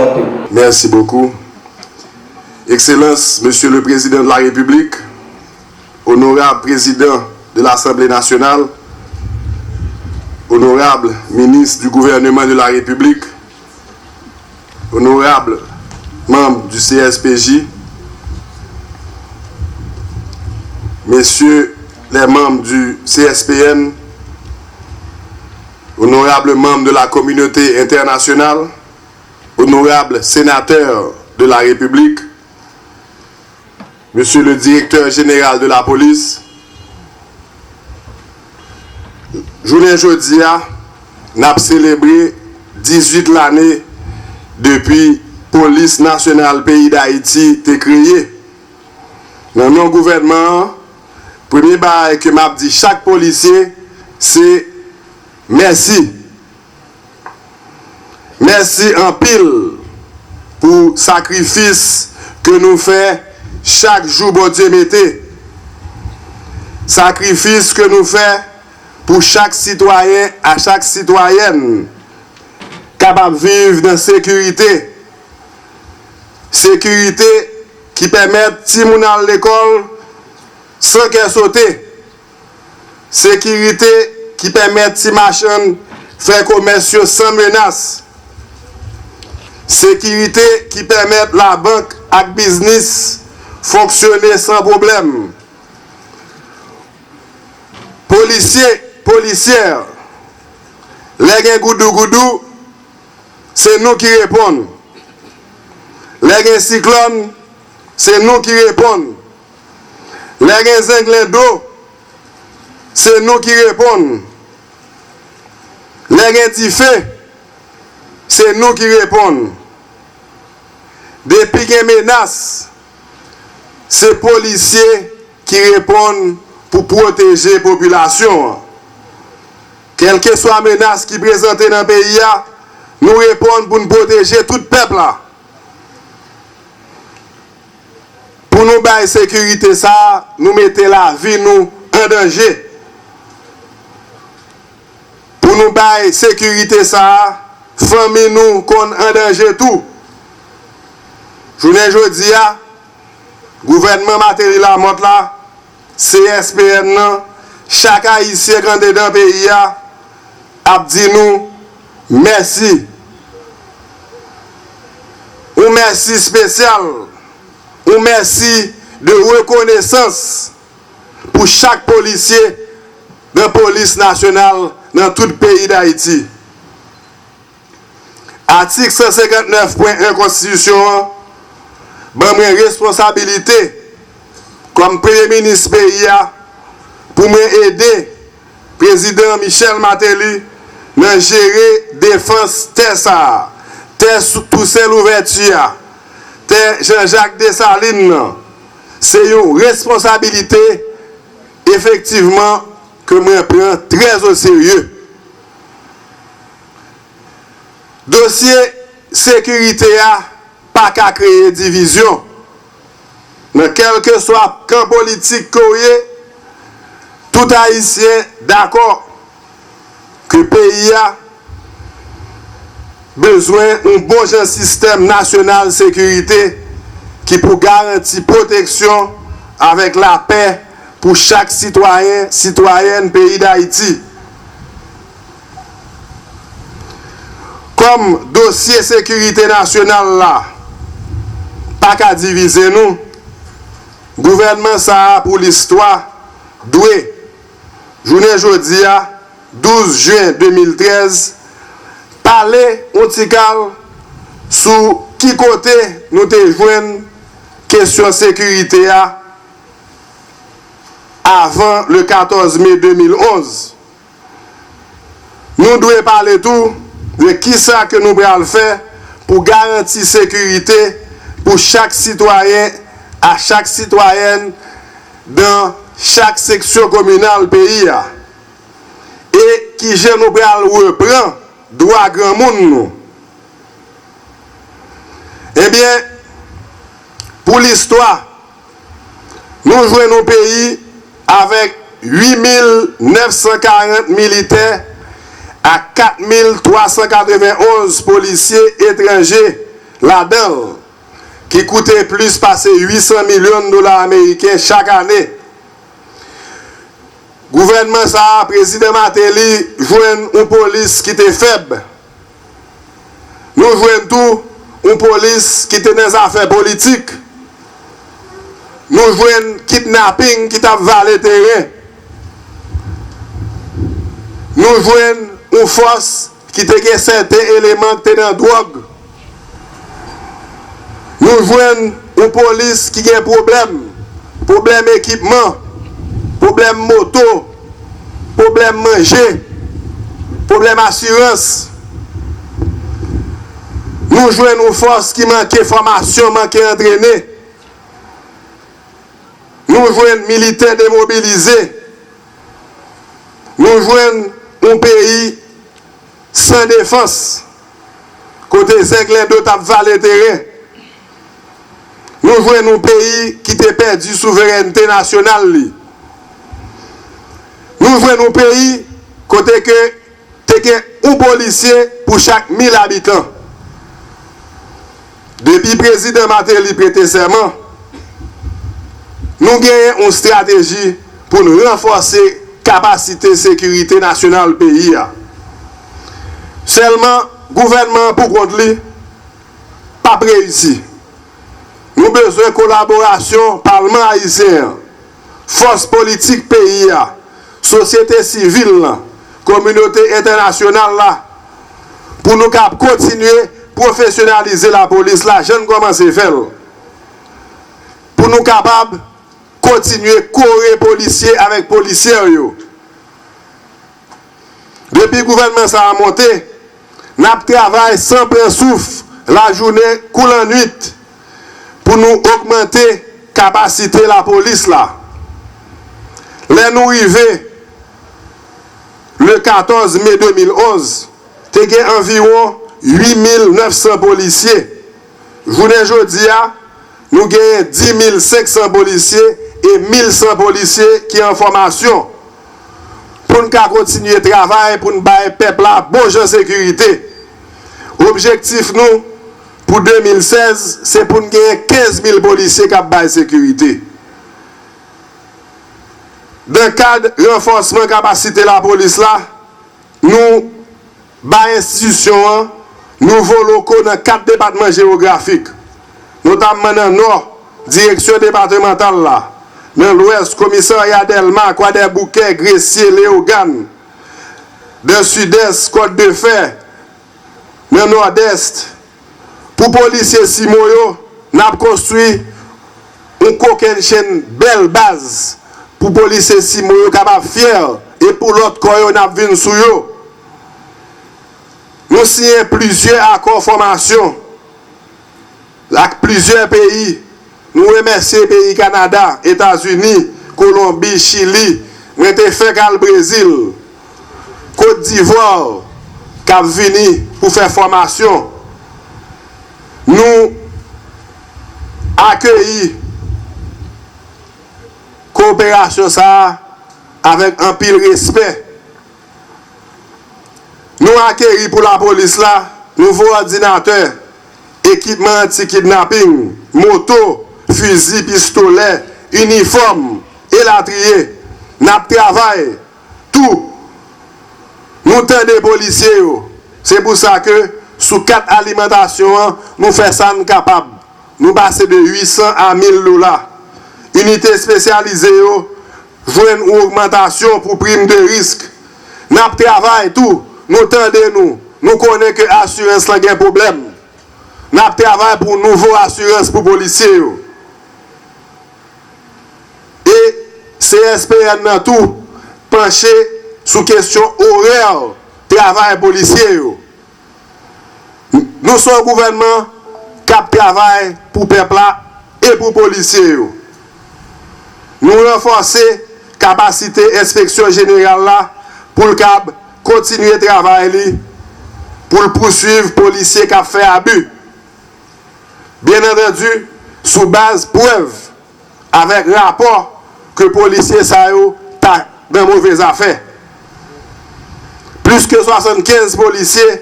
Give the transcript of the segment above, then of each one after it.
monter. Merci beaucoup. Excellence, Monsieur le Président de la République, honorable Président de l'Assemblée nationale, honorable ministre du gouvernement de la République, honorable membre du CSPJ, messieurs les membres du CSPN, honorables membres de la communauté internationale, honorables sénateurs de la République, monsieur le directeur général de la police, journée jeudi, n'a célébré 18 l'année depuis police nationale pays d'Haïti été créée. Dans nos gouvernements, premier bail que m'a dit chaque policier, c'est merci. Merci en pile pour sacrifice que nous faisons chaque jour, bon Dieu mettez. Sacrifice que nous faisons pour chaque citoyen, à chaque citoyenne, capable de vivre dans sécurité. Sécurité qui permet de moun à l'école sans qu'elle saute. Sécurité qui permet de machin faire commerce sans menace. Sécurité qui permet la banque et le business fonctionner sans problème. Policiers, policières, les gens goudou, c'est nous qui répondons. Les gens cyclones, c'est nous qui répondons. Les gens anglais d'eau, c'est nous qui répondons. Les gens tifés, c'est nous qui répondons. Depuis qu'il y a une menace, c'est les policiers qui répondent pour protéger la population. Quelle que soit la menace qui est présentée dans le pays, nous répondons pour nous protéger tout le peuple. Pour nous bailler sécurité, ça, nous mettons la vie nous en danger. Pour nous bailler sécurité, ça, famille nous qu'on en danger tout. Journée jeudi, gouvernement matériel la montre là, CSPN, chaque haïtien quand est dans le pays a dit nous merci. Un merci spécial, un merci de reconnaissance pour chaque policier de la police nationale dans tout le pays d'Haïti. Article 159.1 Constitution, ben responsabilité comme Premier ministre pays pour m'aider président Michel Martelly à gérer défense terre Toussaint Louverture, terre Jean-Jacques Dessalines. C'est une responsabilité effectivement que je prends très au sérieux. Dossier sécurité pas qu'à créer division. Dans quel que soit le camp politique tout haïtien d'accord que le pays a besoin d'un bon système national de sécurité qui pour garantir protection avec la paix pour chaque citoyen, citoyenne pays d'Haïti. Comme dossier sécurité nationale là, pas qu'à diviser nous, gouvernement ça pour l'histoire, doué, journée jeudi 12 juin 2013, parler on tical sous qui côté nous te joindre question sécurité avant le 14 mai 2011. Nous devons parler tout de qui ça que nous allons faire pour garantir sécurité pour chaque citoyen, à chaque citoyenne dans chaque section communale pays. Et qui je nous reprend droit grand monde nous. Eh bien, pour l'histoire, nous jouons nos pays avec 8940 militaires à 4391 policiers étrangers là-dedans, qui coûtait plus passer 800 millions de dollars américains chaque année. Gouvernement ça, président Martelly, joue une police qui était faible. Nous jouons tout une police qui était dans les affaires politiques. Nous jouons kidnapping qui t'a valé terrain. Nous jouons une force qui était certains éléments qui étaient dans la drogue. Nous jouons une police qui a un problème équipement, problème moto, problème manger, problème assurance. Nous jouons une force qui manque formation, manque entraîné. Nous jouons militaires démobilisés. Nous jouons un pays sans défense. Côté Zenglin de Tap Valley terrain. Nous jouons un pays qui a perdu souveraineté nationale. Nous jouons un pays côté que tu as un policier pour chaque 1000 habitants. Depuis le président Martelly prêté serment, nous avons une stratégie pour nous renforcer la capacité de sécurité nationale du pays. Seulement, le gouvernement pour contre lui, pas réussi. Nous avons besoin de collaboration Parlement haïtien, force politique pays, société civile, communauté internationale, pour nous continuer à professionnaliser la police. Là, je ne commence à faire. Pour nous capables de continuer à courir policiers avec policiers. Depuis que le gouvernement ça a monté, nous travaillons sans prendre souffle la journée, coule en nuit, pour nous augmenter la capacité de la police. Là. Là, nous arrivons le 14 mai 2011, il y a environ 8900 policiers. Journée aujourd'hui, nous avons 10 500 policiers et 1100 policiers qui sont en formation. Pour nous continuer le travail, pour nous faire le peuple là, bonne sécurité. Objectif nous, pour 2016, c'est pour nous gagner 15 000 policiers qui ont la sécurité. Dans le cadre de renforcement de la capacité de la police, là, nous, institution, nouveaux locaux dans 4 départements géographiques, notamment dans le nord, direction départementale là, dans l'ouest, commissariat Delma, Croix-des-Bouquets, Gressier, Léogane, dans le sud-est, Côte de Fer, dans le nord-est. Pour les policiers Simoyo, nous avons construit une coquine chaîne belle base pour les policiers Simoyo capables fiers et pour l'autre corps, nous avons vu sur eux. Nous signons plusieurs accords de formation avec plusieurs pays. Nous remercions les pays Canada, États-Unis, Colombie, Chili, nous avons fait le Brésil, Côte d'Ivoire, qui ont venu pour faire formation. Nous accueillons coopération ça avec un pile respect. Nous accueillons pour la police là, nouveau ordinateur, équipement anti-kidnapping, moto, fusil, pistolet, uniforme, élatrier, nap travail, tout. Nous tenons des policiers. C'est pour ça que sous 4 alimentations, nous faisons ça capable. Nous passons de 800 à 1000 dollars. Unité spécialisée, jouent une augmentation pour prime de risque. Nous travaillons tout. Nous tendons nous connaissons que l'assurance a un problème. Nous travaillons pour une nouvelle assurance pour les policiers. Et CSPN a tout penché sur question horaire travail policier. Nous sommes un gouvernement qui travaille pour le peuple et pour les policiers. Nous renforçons la capacité d'inspection générale là pour le CAB continuer le travail pour poursuivre les policiers qui ont fait abus. Bien entendu, sous base preuve, avec rapport que les policiers sont dans mauvaises affaires. Plus que 75 policiers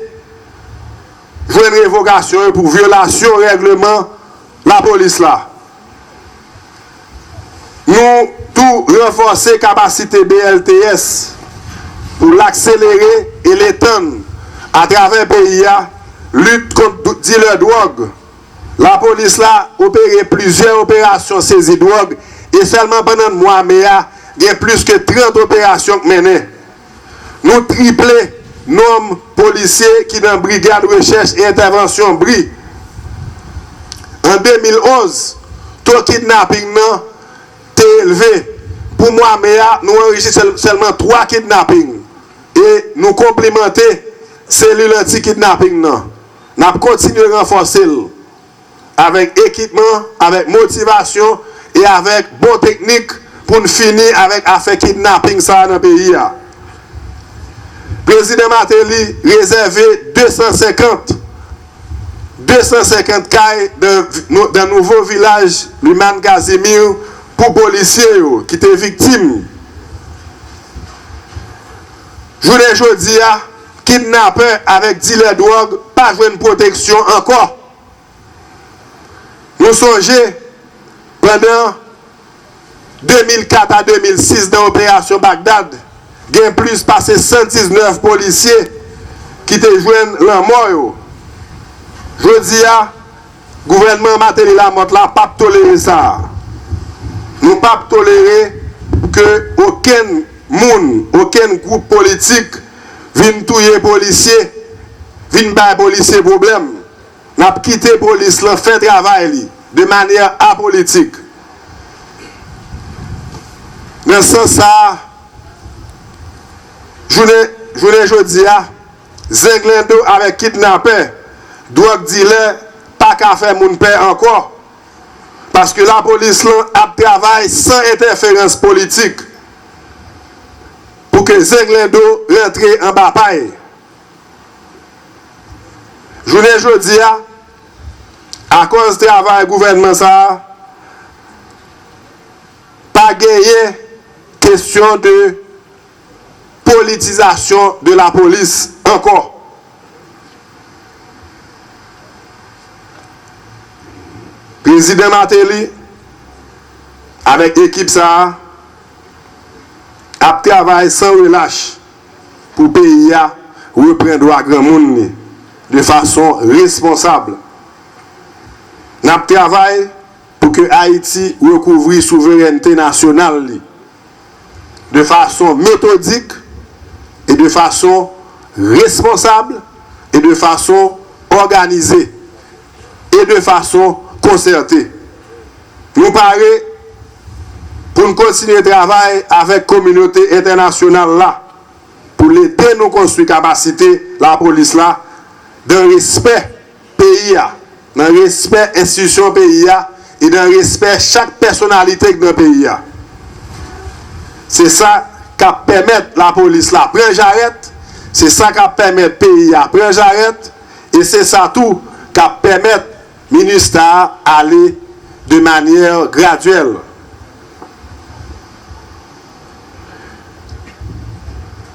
jouer une révocation pour violation règlement la police là. Nous tout renforcer capacité BLTS pour l'accélérer et l'étendre à travers le pays, lutte contre dealer drogue. La police là opéré plusieurs opérations saisie drogue et seulement pendant le mois mai, il y a plus que 30 opérations menées. Nous triplé nombre policiers qui dans brigade recherche et intervention BRI. En 2011, tout kidnapping est élevé. Pour moi, nous enregistrons seulement 3 kidnappings. Et nous complémenter cellule anti-kidnapping. Nous continuons à renforcer avec équipement, avec motivation et avec bonne technique pour nous finir avec affaire kidnapping ça dans le pays. Président Martelly réservé 250 cailles dans nouveau village Luman Casimir pour policiers qui étaient victimes. Journée jeudi, kidnappeurs avec dealer drogue, pas jouer une protection encore. Nous songeons pendant 2004 à 2006 dans l'opération Bagdad, il y a plus passé 119 policiers qui te joignent la mort. Je dis, le gouvernement Martelly Lamotte là, pas tolérer ça. Nous ne pouvons pas tolérer que aucun groupe politique vienne tuer les policiers, vienne faire les policiers problème. Nous avons quitté la police, fait travail de manière apolitique. Dans ce sens, journée jeudi, Zenglendo avec kidnappeur, drogue dealer, pas qu'à faire mon père encore. Parce que la police a travaillé sans interférence politique pour que Zenglendo rentre en bataille. Journée jeudi, à cause du travail du gouvernement, ça pas gagné question de politisation de la police encore. Président Martelly, avec l'équipe ça, a travaillé sans relâche pour le pays reprendre droit grand monde de façon responsable. Nous avons travaillé pour que Haïti recouvre la souveraineté nationale de façon méthodique et de façon responsable et de façon organisée et de façon concertée. Nous parlons pour nous continuer le travail avec la communauté internationale là, pour l'aider nous construire capacité la police là, dans le respect pays, dans le respect institution pays et dans le respect chaque personnalité dans le pays. C'est ça qui permet la police là prendre j'arrête, c'est ça qui permet le pays à prendre j'arrête et c'est ça tout qui permet le ministère aller de manière graduelle.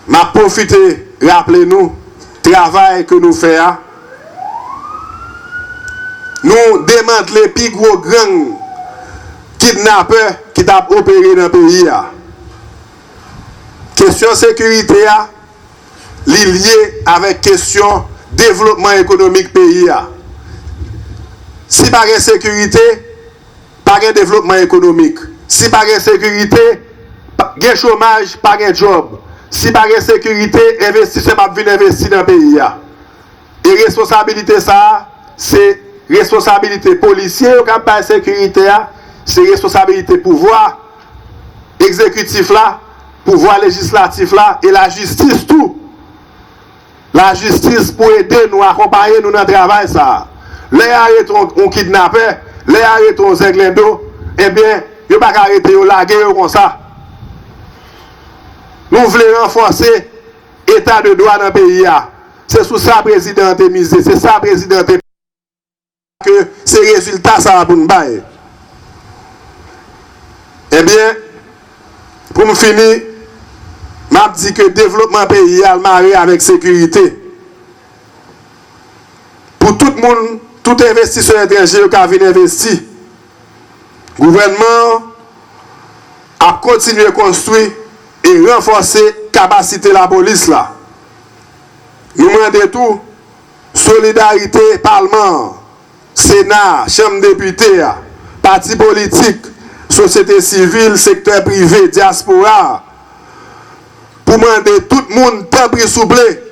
M'a profité, rappelez-nous, travail que nous faisons. Nous démantelons les plus gros gangs kidnappeurs qui ont opéré dans le pays. Question sécurité liée avec question développement économique pays. Si pas de sécurité, pas de développement économique. Si pas de sécurité, pas de chômage, pas de job. Si pas de sécurité, investisseur va venir investir dans le pays. Et responsabilité ça, c'est responsabilité policière qui n'a pas de sécurité, c'est responsabilité pouvoir exécutif là, pouvoir législatif là, et la justice tout. La justice pour aider nous, accompagner nous dans le travail ça. Les arrêtons on kidnappeur, les arrêtons Zenglendo, eh bien, ils ne peuvent pas arrêter ou laguer comme ça. Nous voulons renforcer l'état de droit dans le pays. C'est sous ça que le président est misé, c'est ça que le président est que ces résultats ça va pour nous bailler. Eh bien, pour me finir, je dis que le développement pays a marré avec sécurité. pour tout le monde, tout investisseur étranger qui a venir investir. Le gouvernement a continué à construire et renforcer la capacité de la police là. Nous demandons tout, solidarité, Parlement, Sénat, Chambre des députés, partis politiques, société civile, secteur privé, diaspora, pour demander tout le monde temps pris soublé,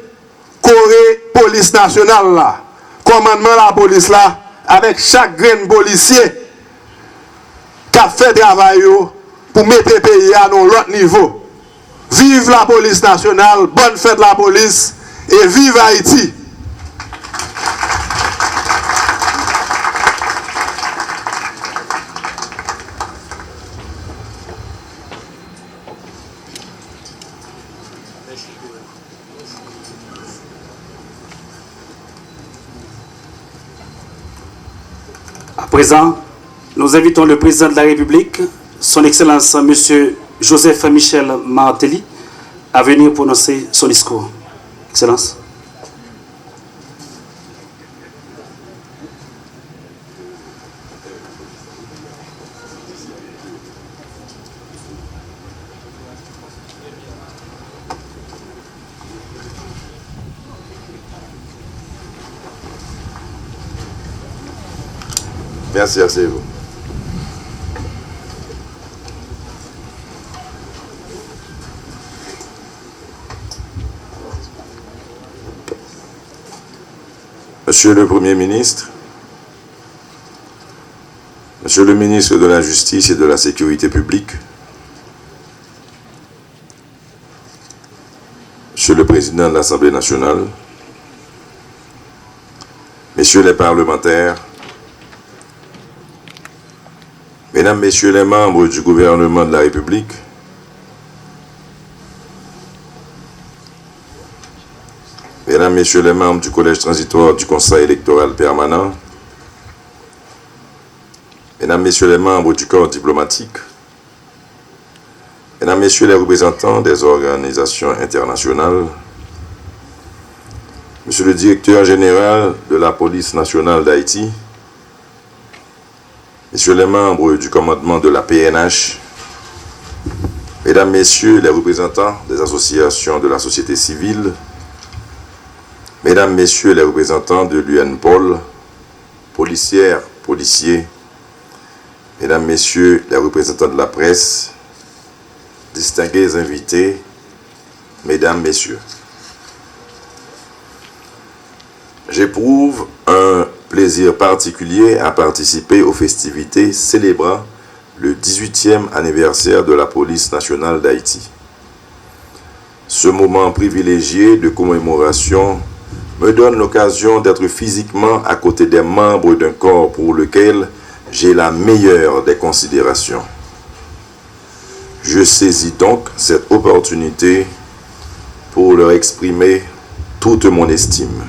Corée, police nationale là, commandement de la police là, avec chaque grain policier qui a fait travail pour mettre le pays à l'autre niveau. Vive la police nationale, bonne fête la police et vive Haïti. À présent, nous invitons le président de la République, son Excellence M. Joseph Michel Martelly, à venir prononcer son discours. Excellence. Merci, asseyez-vous. Monsieur le Premier ministre, Monsieur le ministre de la Justice et de la Sécurité publique, Monsieur le Président de l'Assemblée nationale, Messieurs les parlementaires, Mesdames, Messieurs les membres du gouvernement de la République, Mesdames, Messieurs les membres du Collège transitoire du Conseil électoral permanent, Mesdames, Messieurs les membres du corps diplomatique, Mesdames, Messieurs les représentants des organisations internationales, Monsieur le Directeur général de la Police nationale d'Haïti, Messieurs les membres du commandement de la PNH, Mesdames, Messieurs les représentants des associations de la société civile, Mesdames, Messieurs les représentants de l'UNPOL, policières, policiers, Mesdames, Messieurs les représentants de la presse, distingués invités, Mesdames, Messieurs. J'éprouve un plaisir particulier à participer aux festivités célébrant le 18e anniversaire de la Police nationale d'Haïti. Ce moment privilégié de commémoration me donne l'occasion d'être physiquement à côté des membres d'un corps pour lequel j'ai la meilleure des considérations. Je saisis donc cette opportunité pour leur exprimer toute mon estime.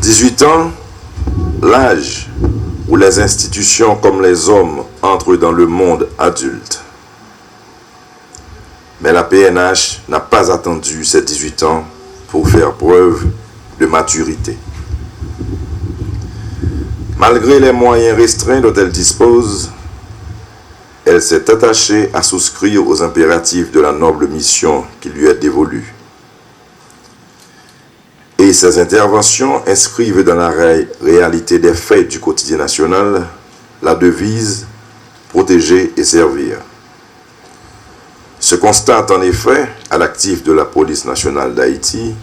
18 ans, l'âge où les institutions comme les hommes entrent dans le monde adulte. Mais la PNH n'a pas attendu ces 18 ans pour faire preuve de maturité. Malgré les moyens restreints dont elle dispose, elle s'est attachée à souscrire aux impératifs de la noble mission qui lui est dévolue. Et ses interventions inscrivent dans la réalité des faits du quotidien national la devise « Protéger et servir ». Se constate en effet, à l'actif de la Police nationale d'Haïti,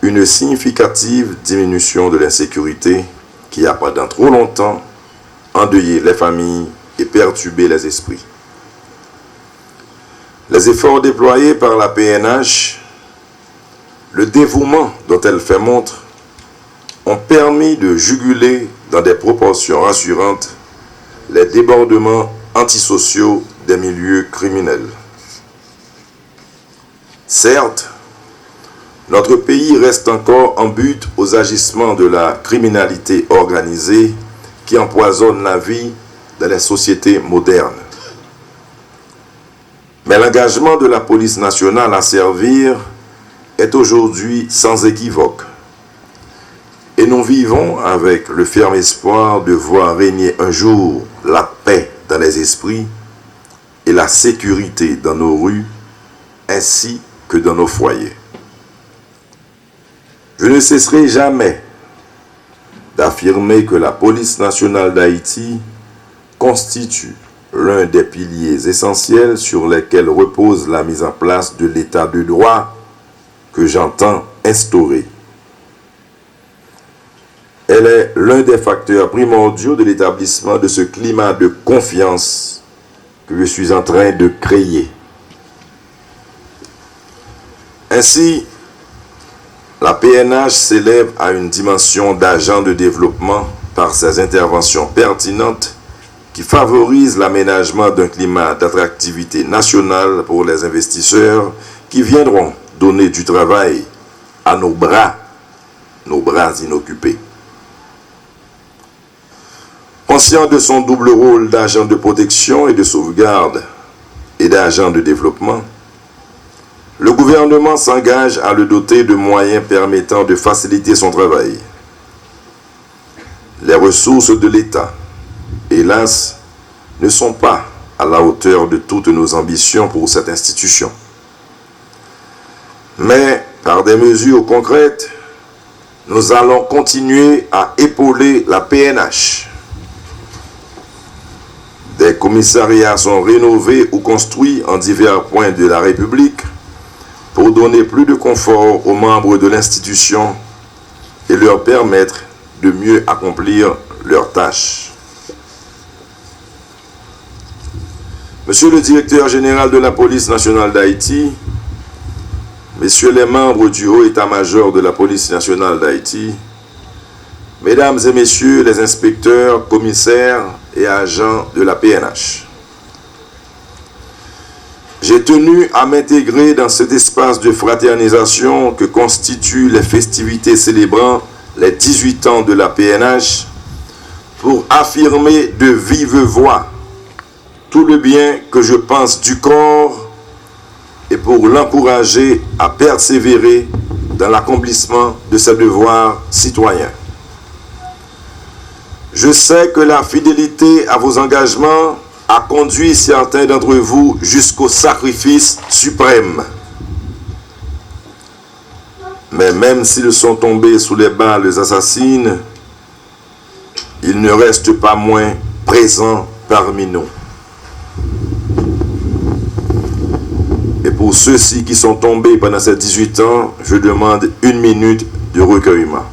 une significative diminution de l'insécurité qui a pendant trop longtemps endeuillé les familles et perturbé les esprits. Les efforts déployés par la PNH, le dévouement dont elle fait montre, ont permis de juguler dans des proportions rassurantes les débordements antisociaux des milieux criminels. Certes, notre pays reste encore en butte aux agissements de la criminalité organisée qui empoisonne la vie dans les sociétés modernes. Mais l'engagement de la police nationale à servir est aujourd'hui sans équivoque. Et nous vivons avec le ferme espoir de voir régner un jour la paix dans les esprits et la sécurité dans nos rues ainsi que dans nos foyers. Je ne cesserai jamais d'affirmer que la police nationale d'Haïti constitue l'un des piliers essentiels sur lesquels repose la mise en place de l'état de droit que j'entends instaurer. Elle est l'un des facteurs primordiaux de l'établissement de ce climat de confiance que je suis en train de créer. Ainsi, la PNH s'élève à une dimension d'agent de développement par ses interventions pertinentes qui favorisent l'aménagement d'un climat d'attractivité nationale pour les investisseurs qui viendront donner du travail à nos bras inoccupés. Conscient de son double rôle d'agent de protection et de sauvegarde et d'agent de développement, le gouvernement s'engage à le doter de moyens permettant de faciliter son travail. Les ressources de l'État, hélas, ne sont pas à la hauteur de toutes nos ambitions pour cette institution. Mais, par des mesures concrètes, nous allons continuer à épauler la PNH. Des commissariats sont rénovés ou construits en divers points de la République pour donner plus de confort aux membres de l'institution et leur permettre de mieux accomplir leurs tâches. Monsieur le directeur général de la police nationale d'Haïti, messieurs les membres du haut état-major de la police nationale d'Haïti, mesdames et messieurs les inspecteurs, commissaires et agents de la PNH, j'ai tenu à m'intégrer dans cet espace de fraternisation que constituent les festivités célébrant les 18 ans de la PNH pour affirmer de vive voix tout le bien que je pense du corps et pour l'encourager à persévérer dans l'accomplissement de ses devoirs citoyens. Je sais que la fidélité à vos engagements a conduit certains d'entre vous jusqu'au sacrifice suprême. Mais même s'ils sont tombés sous les balles assassines, ils ne restent pas moins présents parmi nous. Et pour ceux-ci qui sont tombés pendant ces 18 ans, je demande 1 minute de recueillement.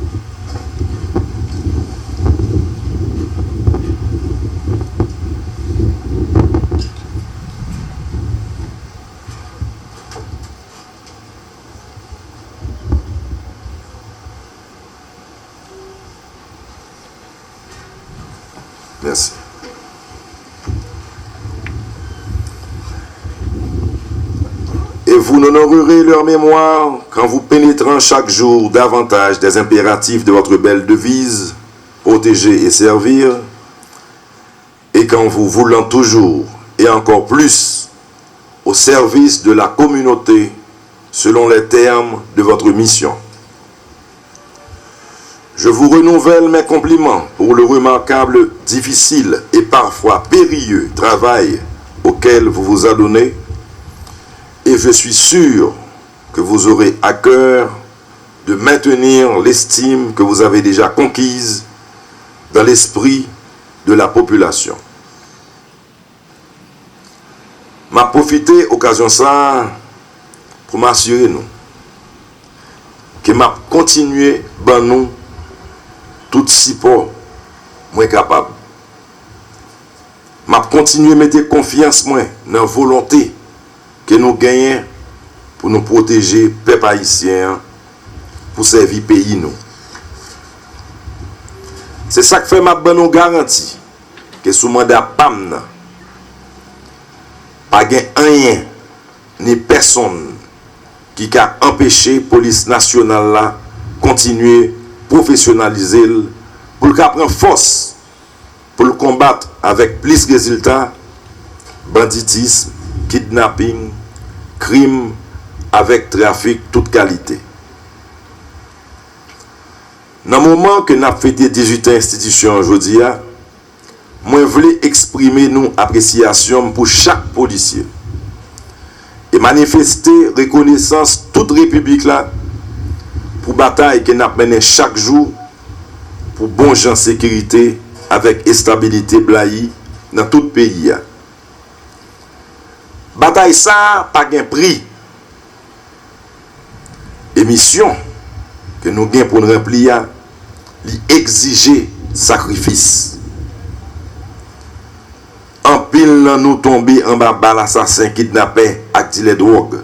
Merci. Et vous n'honorerez leur mémoire qu'en vous pénétrant chaque jour davantage des impératifs de votre belle devise, protéger et servir, et qu'en vous voulant toujours et encore plus au service de la communauté selon les termes de votre mission. Je vous renouvelle mes compliments pour le remarquable, difficile et parfois périlleux travail auquel vous vous adonnez et je suis sûr que vous aurez à cœur de maintenir l'estime que vous avez déjà conquise dans l'esprit de la population. M'a profité occasion ça pour m'assurer nous que m'a continué ban nous tout support moins capable. M'a continué mettre confiance moins dans la volonté que nous gagnons pour nous protéger peuple haïtien, pour servir pays nous. C'est ça que fait ma bonne garantie que sous mandat PAM pas rien ni personne qui a empêché la police nationale là continuer professionnaliser pour le prendre force pour le combattre avec plus de résultats banditisme, kidnapping, crime avec trafic toute qualité. Dans le moment que nous avons fêté 18 ans institution aujourd'hui, moi je voulais exprimer nos appréciations pour chaque policier et manifester reconnaissance toute république là pour bataille que nous menée chaque jour pour bon gens sécurité avec stabilité blayi dans tout le pays. Bataille ça pas gain prix. Et mission que nous gain pour nous remplir li exiger sacrifice. En pile nan nous tomber en bas bal assassin kidnappé ak di les drogues.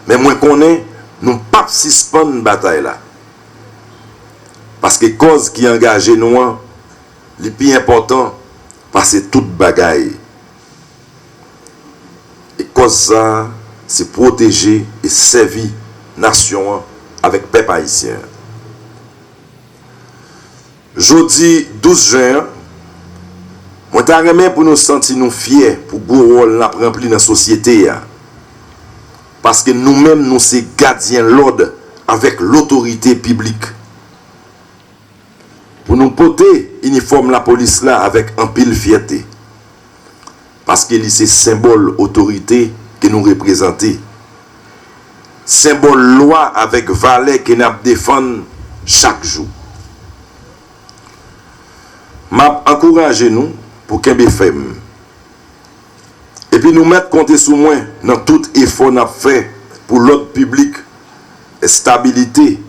Mais moi connais nous pas suspendre bataille là. Parce que cause qui engage nous le plus important parce que toute bagaille. Et cause ça c'est protéger et servir nation avec peuple haïtien. Jeudi 12 juin, moi t'arrête pour nous sentir nous fiers pour le rôle n'a rempli dans la société. Parce que nous-mêmes nous sommes gardiens l'ordre avec l'autorité publique. Pour nous porter uniforme la police là avec un pile fierté. Parce que c'est symbole autorité que nous représentons. Symbole loi avec valeur que nous défendons chaque jour. M'a encouragé nous pour qu'un BFM. Et puis nous mettre compter sous moi dans tout effort n'a fait pour l'ordre public, stabilité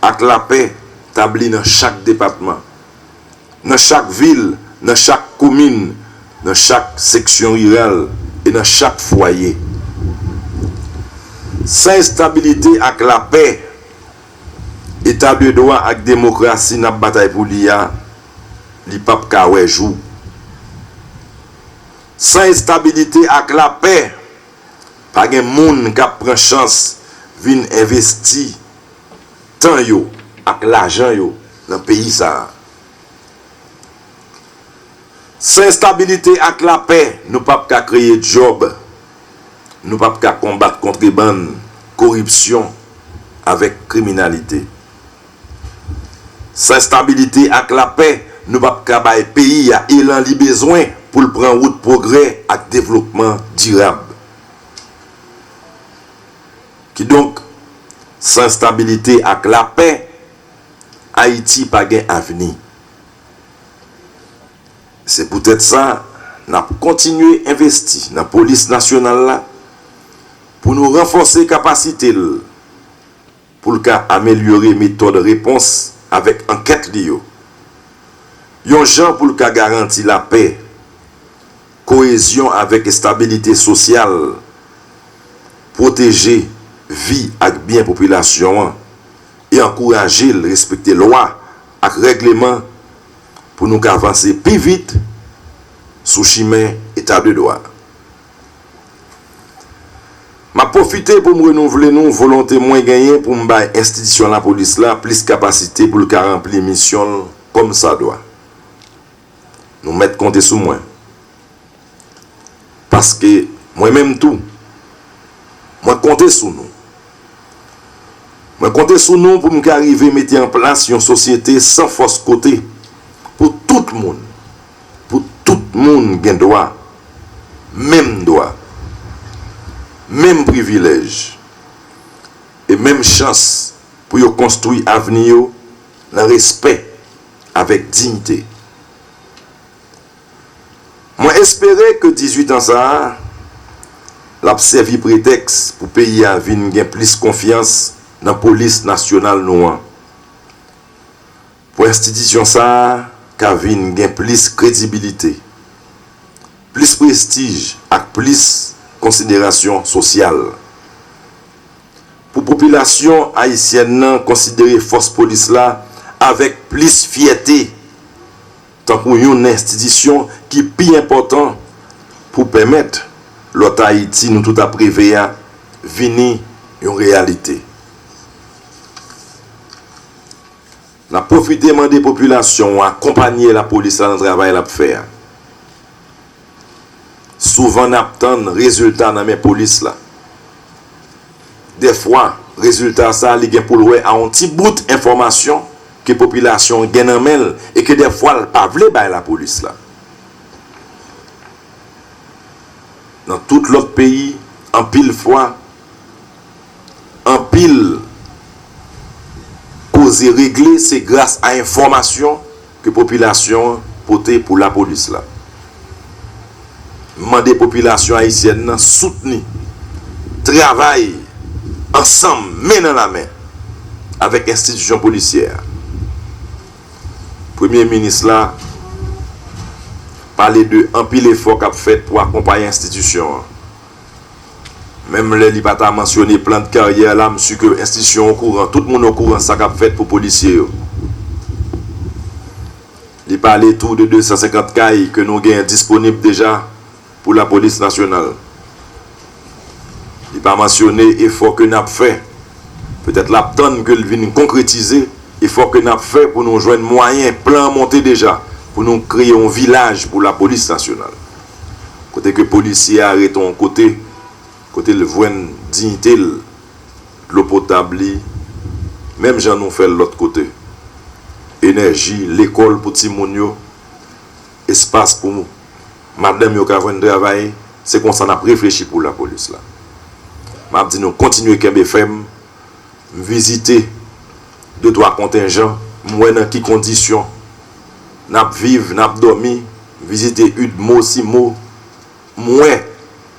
avec la paix établie dans chaque département, dans chaque ville, dans chaque commune, dans chaque section rurale et dans chaque foyer. Sans stabilité avec la paix, état de droit avec démocratie n'a bataille pour l'IA, li pap ka wè jou. Sans stabilité avec la paix, pas gen moun qui prend chance vin investi temps yo avec l'argent yo dans pays ça. Sans stabilité avec la paix, nous pas ka créer job. Nous pas ka combattre contrebande, corruption avec criminalité. Sans stabilité avec la paix, nous ne pouvons pas faire pays à élan li besoin pour le prendre route progrès et développement durable. Qui donc, sans stabilité avec la paix, Haïti pas gain avenir. C'est peut-être ça, nous avons continué à investir dans la police nationale là, pour nous renforcer la capacité pour améliorer la méthode de réponse avec enquête liée. Yon gens pour le cas garantir la paix, cohésion avec stabilité sociale, protéger vie et bien population et encourager le respecter loi et règlement pour nous avancer plus vite sous chemin état de droit. M'a profité pour me renouveler nous volonté moins gagner pour me bailler institution la police là plus capacité pour le cas remplir mission comme ça doit. Nous mettre compter sur moi. Parce que moi-même tout, moi compter sur nous. Moi compter sur nous pour nous arriver à mettre en place une société sans force côté pour tout le monde. Pour tout le monde qui a droit, même privilège et même chance pour construire l'avenir dans le respect avec dignité. Moi espérais que 18 ans ça l'a servi prétexte pour pays à venir plus confiance dans la police nationale noire. Pour institution ça qu'a venir plus crédibilité, plus prestige et plus considération sociale. Pour population haïtienne considérer force police là avec plus fierté tant pour une institution qui est plus important pour permettre l'autre Haïti nous tout à privé à venir une réalité. La profité des populations accompagner la police dans le travail à faire. Souvent on attend résultat dans mes polices là. Des fois résultat ça li gen pour louer à un petit bout d'information que la population gagne en main et que des fois, elle ne pas voulu la police là. Dans tout l'autre pays, en pile fois, en pile cause réglée, c'est grâce à l'information que la population portée pour la police là. Demander la population haïtienne soutenir, travailler ensemble, main dans la main, avec l'institution policière. Premier ministre là, parler de un pile effort qu'a fait pour accompagner l'institution. Même les n'a pas mentionné plan de carrière là, monsieur que l'institution au courant, tout le monde au courant ça qu'a fait pour les policiers. Il parlait tout de 250 cailles que nous avons disponibles déjà pour la police nationale. Il n'a pas mentionné l'effort que nous avons fait. Peut-être la tonne que nous venons concrétiser, l'effort que nous avons fait pour nous joindre moyens, plan monté déjà, pour nous créer un village pour la police nationale. Côté que les policiers arrêtent en côté le voie dignité, l'eau potable, même j'en ai fait l'autre côté. Énergie, l'école pour Timonio, espace pour nous. Madame yo ka vinn travail, c'est comme ça n'a réfléchi pour la police là. M'a dit nous continuer Kembe FM, visiter 2-3 contingents, moi dans qui conditions n'a vivre, n'a dormir, visiter Udmo, Simo, moi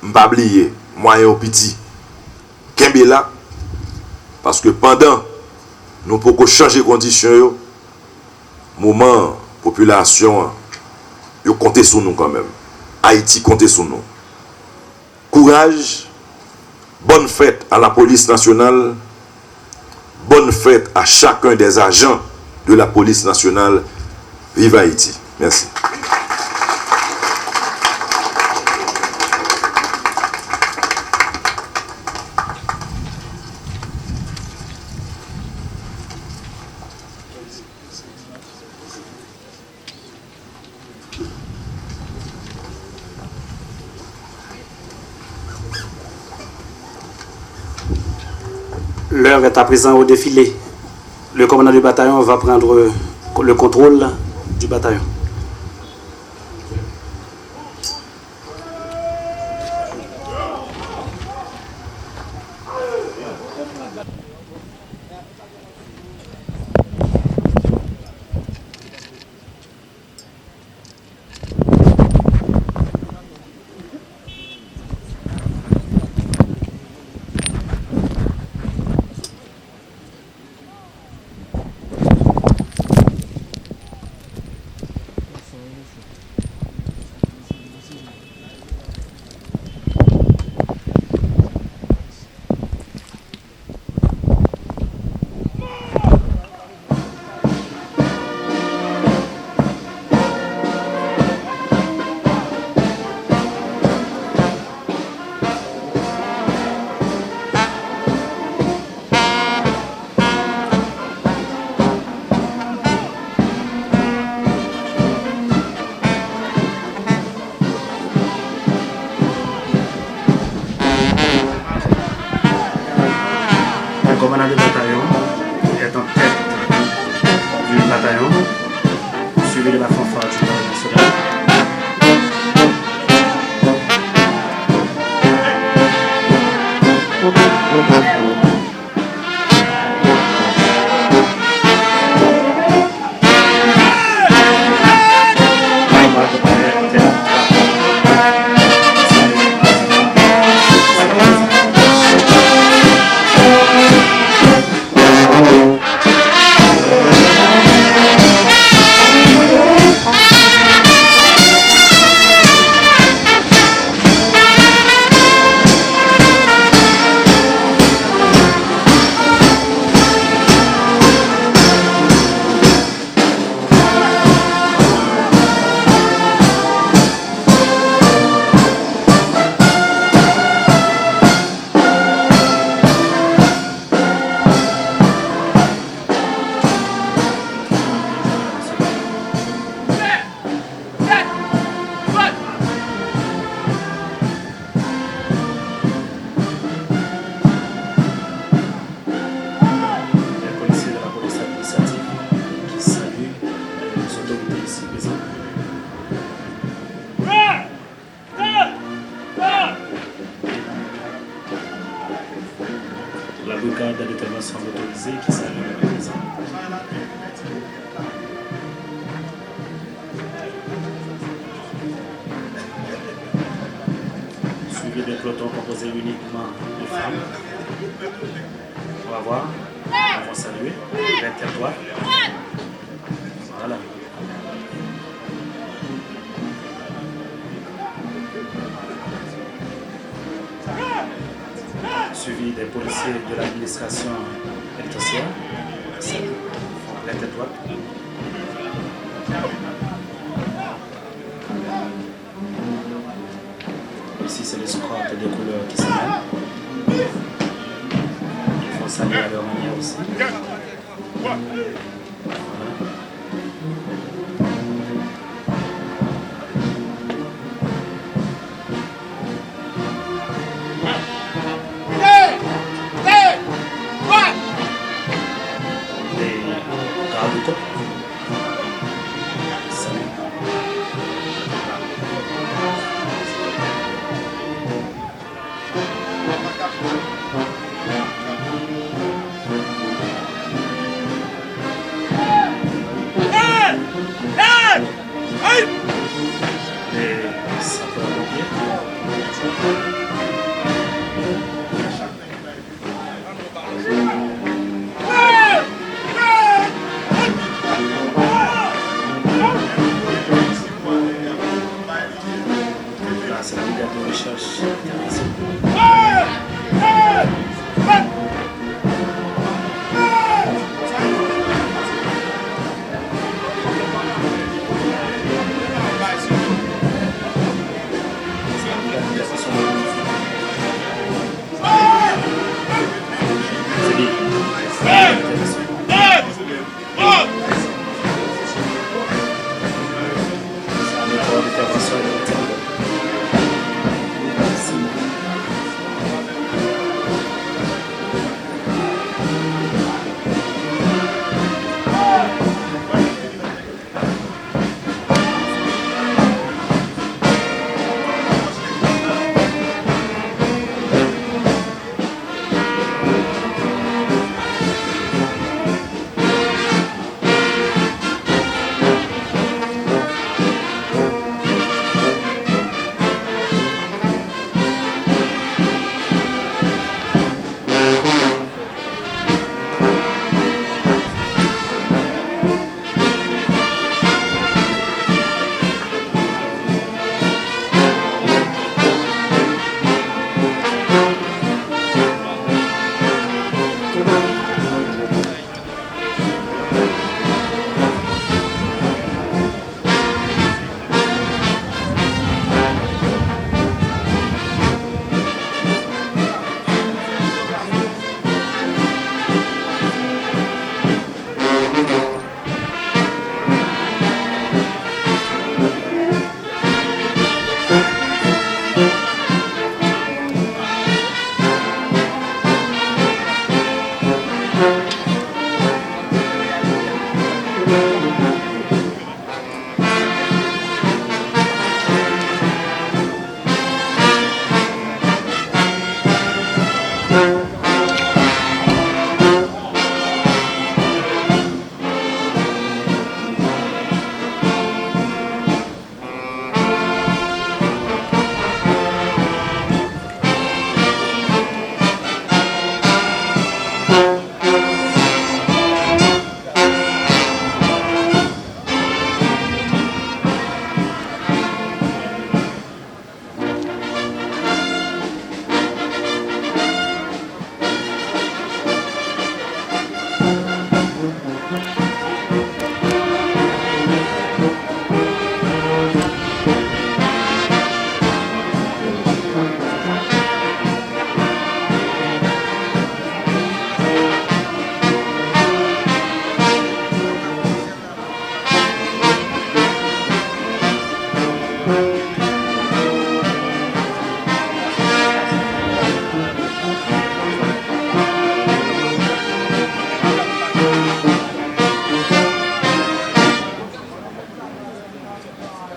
m'pa oublier, moyen au petit. Kembe là parce que pendant nous pouvons changer conditions yo, moment population yo compter sur nous quand même. Haïti compter sur nous. Courage, bonne fête à la police nationale, bonne fête à chacun des agents de la police nationale. Vive Haïti. Merci. L'heure est à présent au défilé. Le commandant du bataillon va prendre le contrôle du bataillon. d'un peloton composé uniquement de femmes. On va voir, on va saluer, vers voilà. Suivi des policiers de l'administration pénitentiaire, la tête droite. Ici, c'est les squats des couleurs qui s'amènent. Ils font saluer à leur manière aussi. Voilà. C'est la brigade de recherche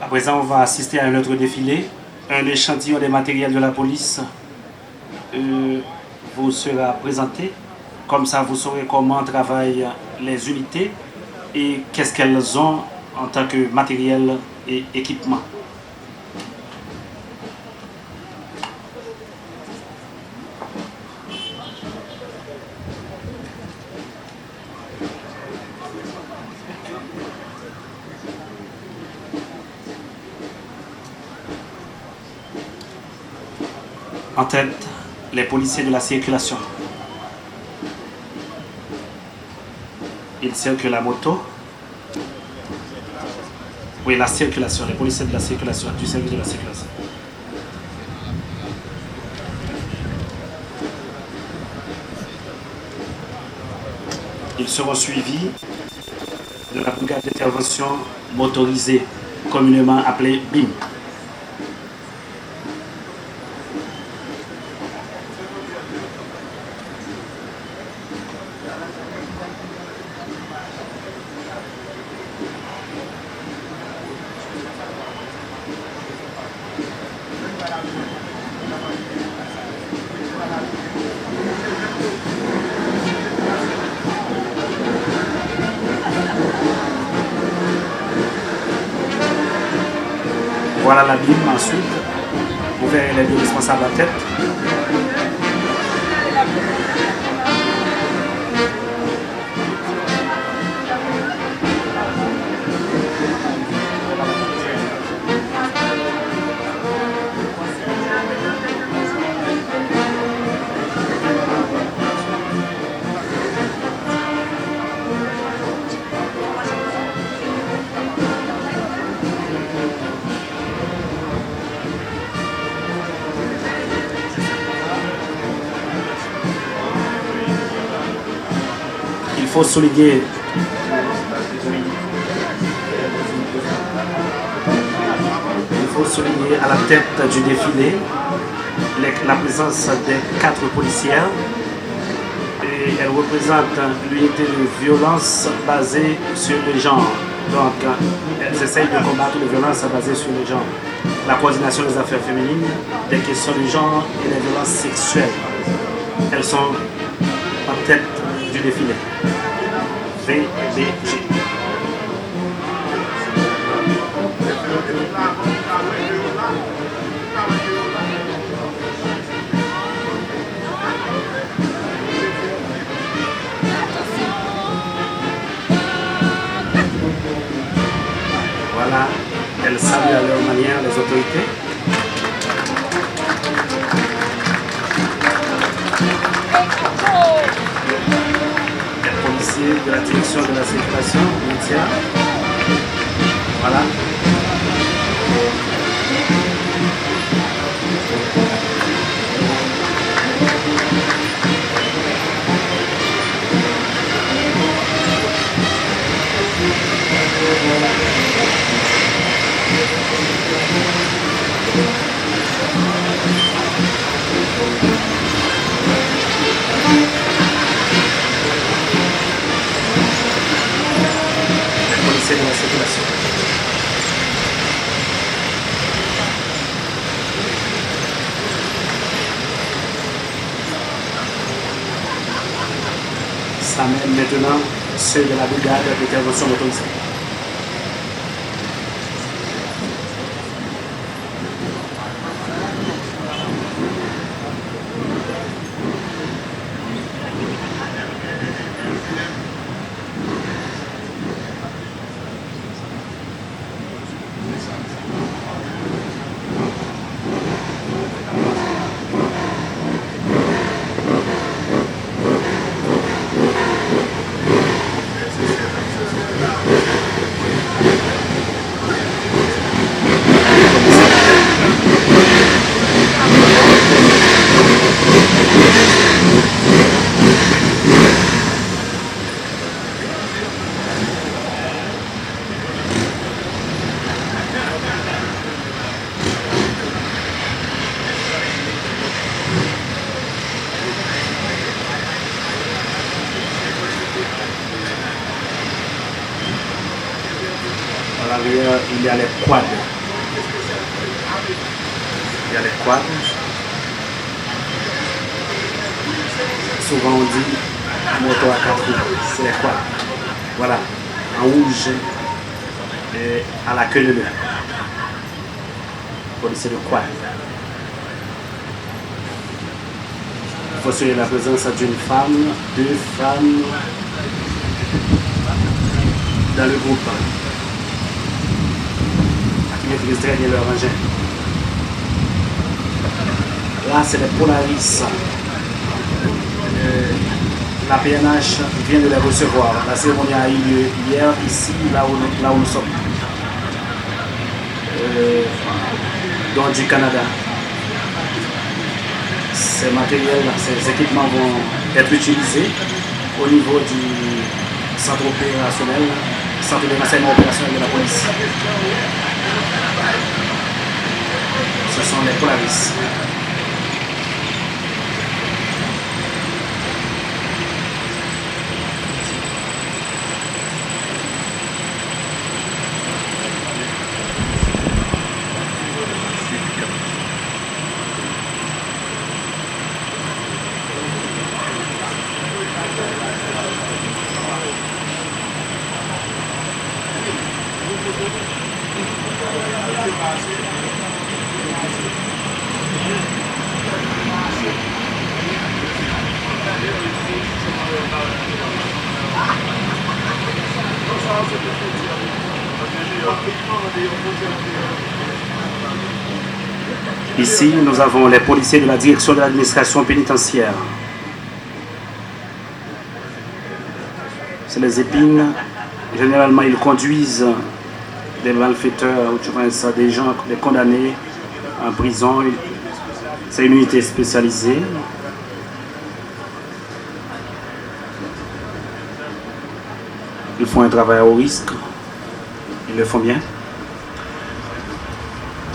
À présent, on va assister à un autre défilé. Un échantillon des matériels de la police vous sera présenté. Comme ça, vous saurez comment travaillent les unités et qu'est-ce qu'elles ont en tant que matériel et équipement. En tête, les policiers de la circulation. Ils circulent à moto. Oui, la circulation, les policiers de la circulation, du service de la circulation. Ils seront suivis de la brigade d'intervention motorisée, communément appelée BIM. Voilà la BIM ensuite. Vous verrez les deux responsables à tête. Il faut souligner à la tête du défilé la présence des 4 policières et elle représente l'unité de violence basée sur le genre. Donc elles essayent de combattre les violences basées sur le genre, la coordination des affaires féminines, des questions de genre et les violences sexuelles. Elles sont en tête du défilé. VBG. Voilà, elles saluent à leur manière les autorités. De la direction de la circulation, métier. Voilà. De la circulation. Ça mène maintenant ceux de la brigade d'intervention motorisée. Il y a les quads. Il y a les quads. Souvent on dit moto à 4 roues, c'est les quads. Voilà, en rouge et à la queue de l'œuf. Policier de quad. Il faut souligner la présence d'une femme, 2 femmes dans le groupe. Qui maîtrisent très bien leur engin. Là, c'est les Polaris. La PNH vient de les recevoir. La cérémonie a eu lieu hier, ici, là où nous sommes. Donc du Canada. Ces matériels, ces équipements vont être utilisés au niveau du centre opérationnel, centre de renseignement opérationnel de la police. Ce sont les Polaris. Ici, nous avons les policiers de la direction de l'administration pénitentiaire. C'est les épines. Généralement, ils conduisent des malfaiteurs, ou tu vois ça, des gens, des condamnés en prison. C'est une unité spécialisée. Ils font un travail au risque. Ils le font bien.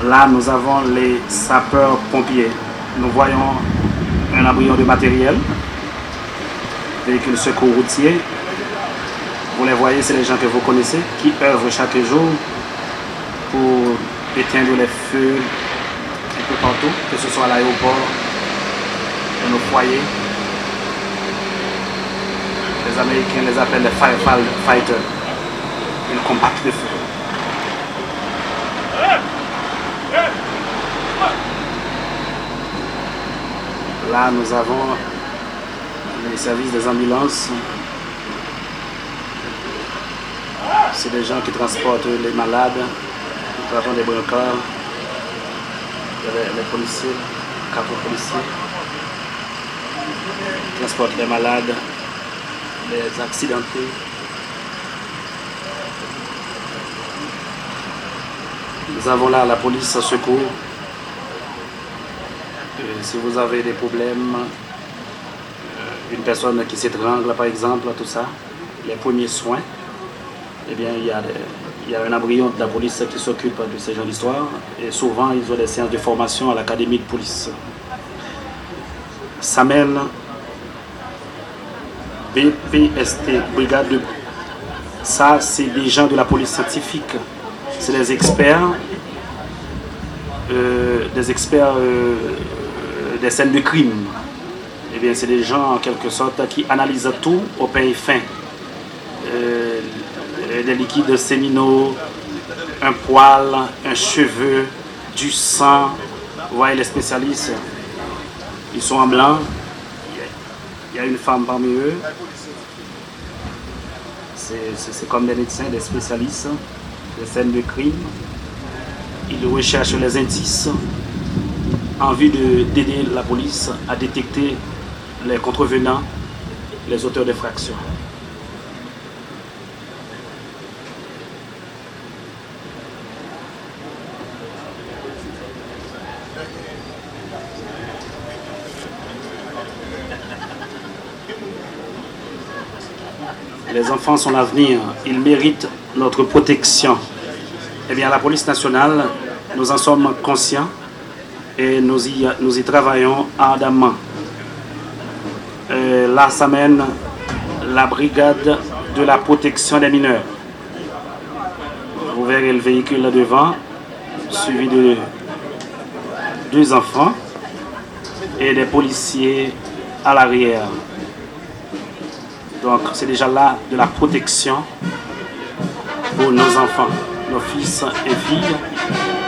Là, nous avons les sapeurs-pompiers. Nous voyons un embryon de matériel, véhicule secours routier. Vous les voyez, c'est les gens que vous connaissez, qui œuvrent chaque jour pour éteindre les feux un peu partout, que ce soit à l'aéroport, dans nos foyers. Les Américains les appellent les firefighters. Ils combattent le feu. Là, nous avons les services des ambulances. C'est des gens qui transportent les malades. Nous avons des brancards. Il y a les policiers, 4 policiers. Qui transportent les malades, les accidentés. Nous avons là la police secours. Si vous avez des problèmes, une personne qui s'étrangle par exemple, tout ça, les premiers soins, eh bien il y a un embryon de la police qui s'occupe de ces genres d'histoires et souvent ils ont des séances de formation à l'académie de police. SAMEL, BPST, brigade de... Ça c'est des gens de la police scientifique, c'est des experts, des scènes de crime. Eh bien, c'est des gens en quelque sorte qui analysent tout au pain fin. Des liquides séminaux, un poil, un cheveu, du sang. Vous voyez les spécialistes, ils sont en blanc. Il y a une femme parmi eux. C'est comme des médecins, des spécialistes, des scènes de crime. Ils recherchent les indices en vue d'aider la police à détecter les contrevenants, les auteurs d'infractions. Les enfants sont l'avenir, ils méritent notre protection. Eh bien, la police nationale, nous en sommes conscients. Et nous y travaillons ardemment. Là s'amène la brigade de la protection des mineurs. Vous verrez le véhicule là devant, suivi de 2 enfants et des policiers à l'arrière. Donc c'est déjà là de la protection pour nos enfants, nos fils et filles,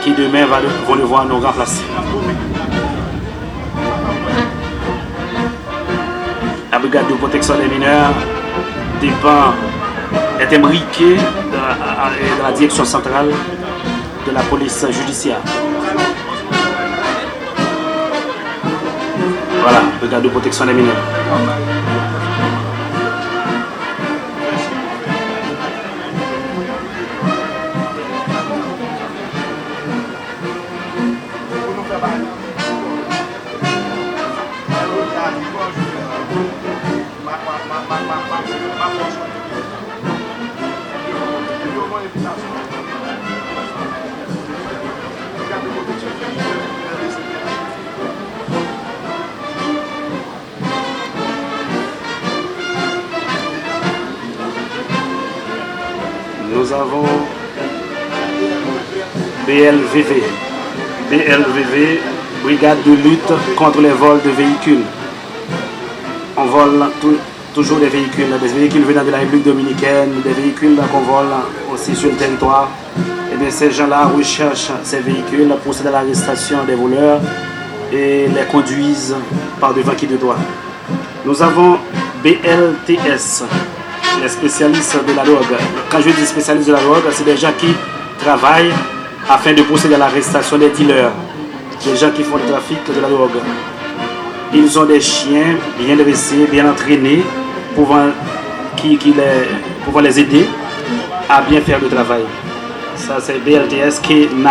qui demain vont devoir nous remplacer. La brigade de protection des mineurs est imbriquée dans la direction centrale de la police judiciaire. Voilà, brigade de protection des mineurs. Nous avons BLVV. BLVV, brigade de lutte contre les vols de véhicules. On vole toujours des véhicules venant de la République dominicaine, des véhicules qu'on vole aussi sur le territoire. Et bien ces gens-là recherchent ces véhicules, procèdent à l'arrestation des voleurs et les conduisent par devant qui de droit. Nous avons BLTS, les spécialistes de la drogue. Quand je dis spécialistes de la drogue, c'est des gens qui travaillent afin de procéder à l'arrestation des dealers, des gens qui font le trafic de la drogue. Ils ont des chiens bien dressés, bien entraînés, pouvant les aider à bien faire le travail. Ça, c'est BLTS K9.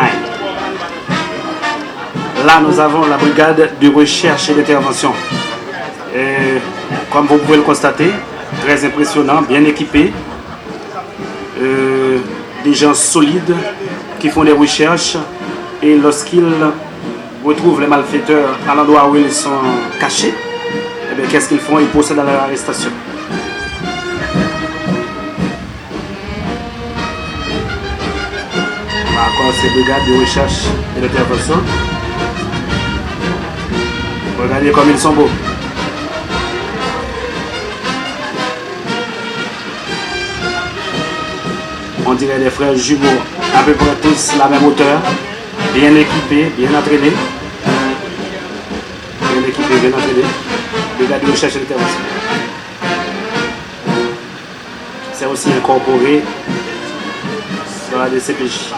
Là, nous avons la brigade de recherche et d'intervention. Comme vous pouvez le constater, très impressionnant, bien équipé. Des gens solides qui font des recherches et lorsqu'ils retrouvent les malfaiteurs à l'endroit où ils sont cachés, eh bien, qu'est-ce qu'ils font? Ils procèdent à leur arrestation. Encore ces brigades de recherche et d'intervention. Regardez comme ils sont beaux. On dirait des frères jumeaux, à peu près tous la même hauteur, bien équipés, bien entraînés. Bien équipés, bien entraînés. Brigade de recherche et d'intervention. C'est aussi incorporé dans la DCPJ.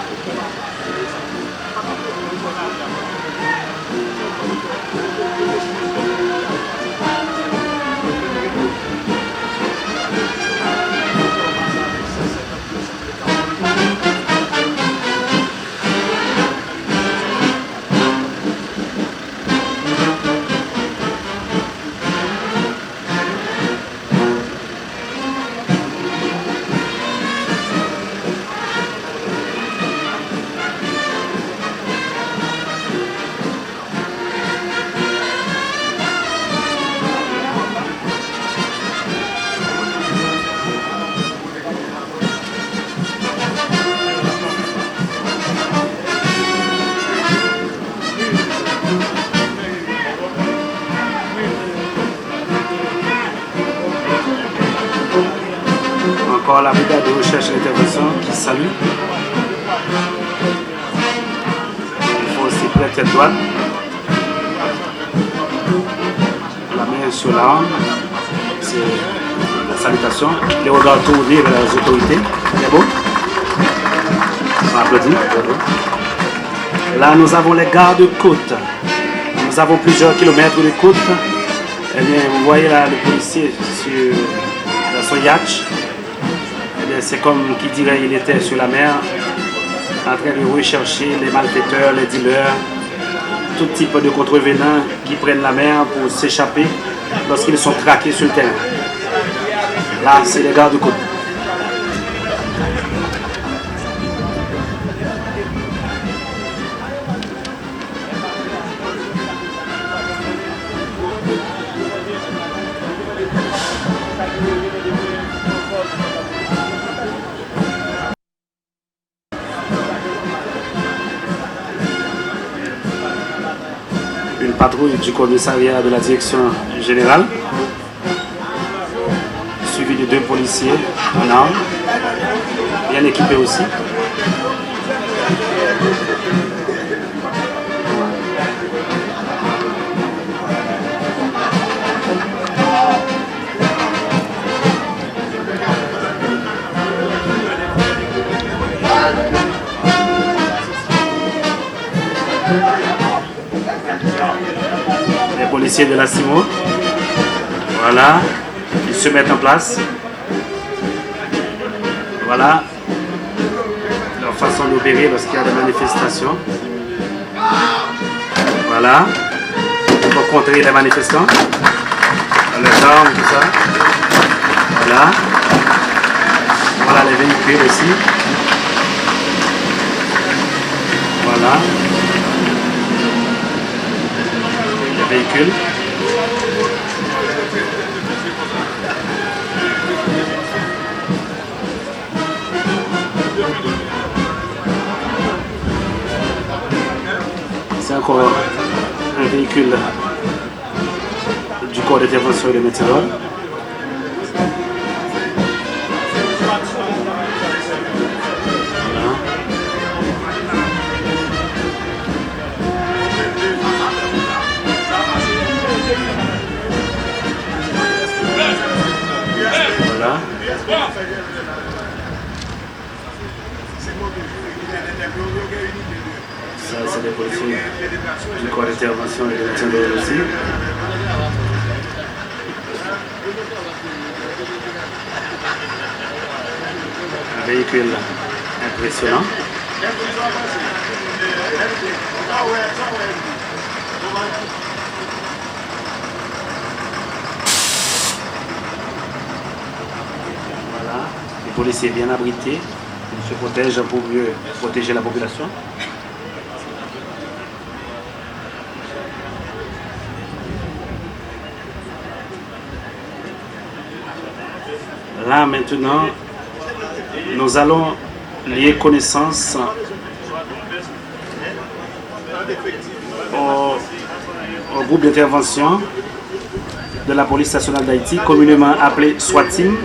Encore la brigade de recherche et d'intervention qui salue. Il faut aussi prêter tête droite. La main sur l'arme. C'est la salutation. Les regards tournés vers les autorités. C'est beau. On applaudit. Là, nous avons les gardes-côtes. Nous avons plusieurs kilomètres de côte. Eh bien, vous voyez là le policier dans son yacht. C'est comme qui dirait il était sur la mer en train de rechercher les malfaiteurs, les dealers, tout type de contrevenants qui prennent la mer pour s'échapper lorsqu'ils sont traqués sur le terrain. Là, c'est les gardes-côtes. Patrouille du commissariat de la direction générale, suivi de 2 policiers en armes, bien équipés aussi. policiers de la CIMO. Voilà, ils se mettent en place. Voilà leur façon d'opérer lorsqu'il y a des manifestations. Voilà, pour contrer les manifestants. Les armes, tout ça. Voilà. Voilà les véhicules aussi. Voilà. Les véhicules. C'est encore un véhicule du corps d'intervention et de médecins. Voilà. Ça, c'est des policiers du corps d'intervention et de médecins aussi. Un véhicule impressionnant. Voilà, les policiers bien abrités, ils se protègent pour mieux protéger la population. Là maintenant, nous allons lier connaissance au groupe d'intervention de la police nationale d'Haïti, communément appelé SWAT-Team,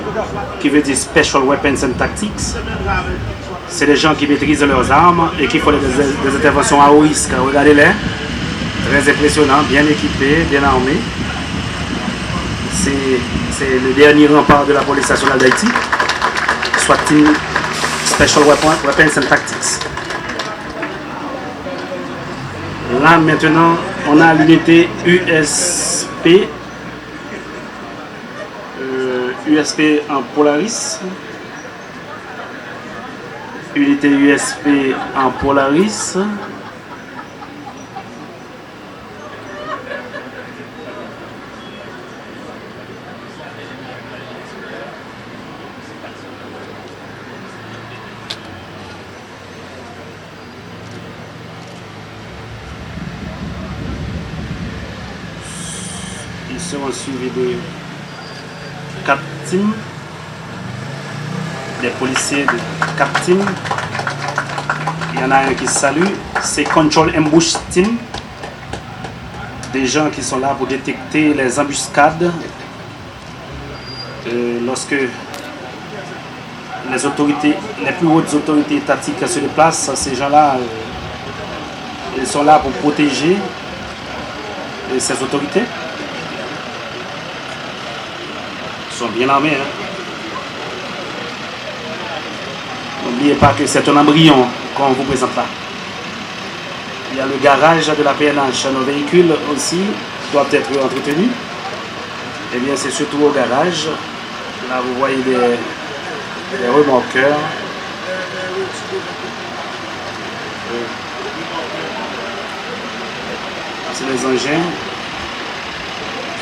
qui veut dire Special Weapons and Tactics. C'est des gens qui maîtrisent leurs armes et qui font des interventions à haut risque. Regardez-les, très impressionnants, bien équipés, bien armés. C'est le dernier rempart de la police nationale d'Haïti, SWAT-Team Special Weapons and Tactics. Là maintenant, on a l'unité USP, USP en Polaris, unité USP en Polaris. Ils seront suivis de 4 teams, des policiers de 4 teams. Il y en a un qui salue, c'est Control Ambush Team, des gens qui sont là pour détecter les embuscades lorsque les autorités, les plus hautes autorités étatiques se déplacent. Ces gens-là, ils sont là pour protéger ces autorités. Ils sont bien armés. N'oubliez pas que c'est un embryon qu'on vous présente là. Il y a le garage de la PNH. Nos véhicules aussi doivent être entretenus. Et bien c'est surtout au garage. Là vous voyez des remorqueurs. C'est les engins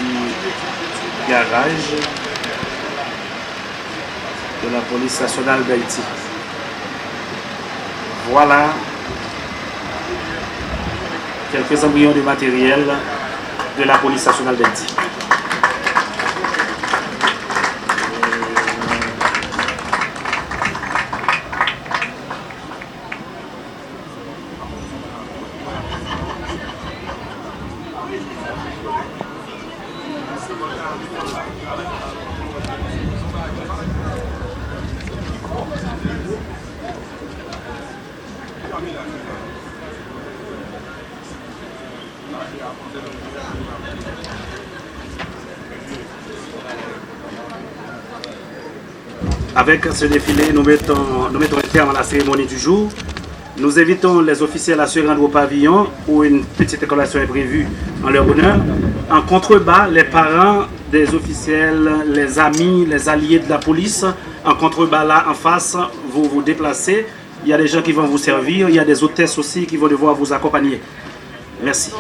du garage de la police nationale d'Haïti. Voilà quelques embryons de matériel de la police nationale d'Haïti. Avec ce défilé, nous mettons un terme à la cérémonie du jour. Nous invitons les officiels à se rendre au pavillon où une petite collation est prévue en leur honneur. En contrebas, les parents des officiels, les amis, les alliés de la police, en contrebas là, en face, vous vous déplacez. Il y a des gens qui vont vous servir, il y a des hôtesses aussi qui vont devoir vous accompagner. Merci.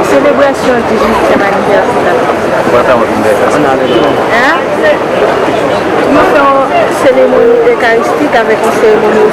Célébration du 18e anniversaire. Nous faisons une cérémonie eucharistique avec une cérémonie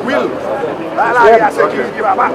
Will, là, il y a sécurité qui va pas.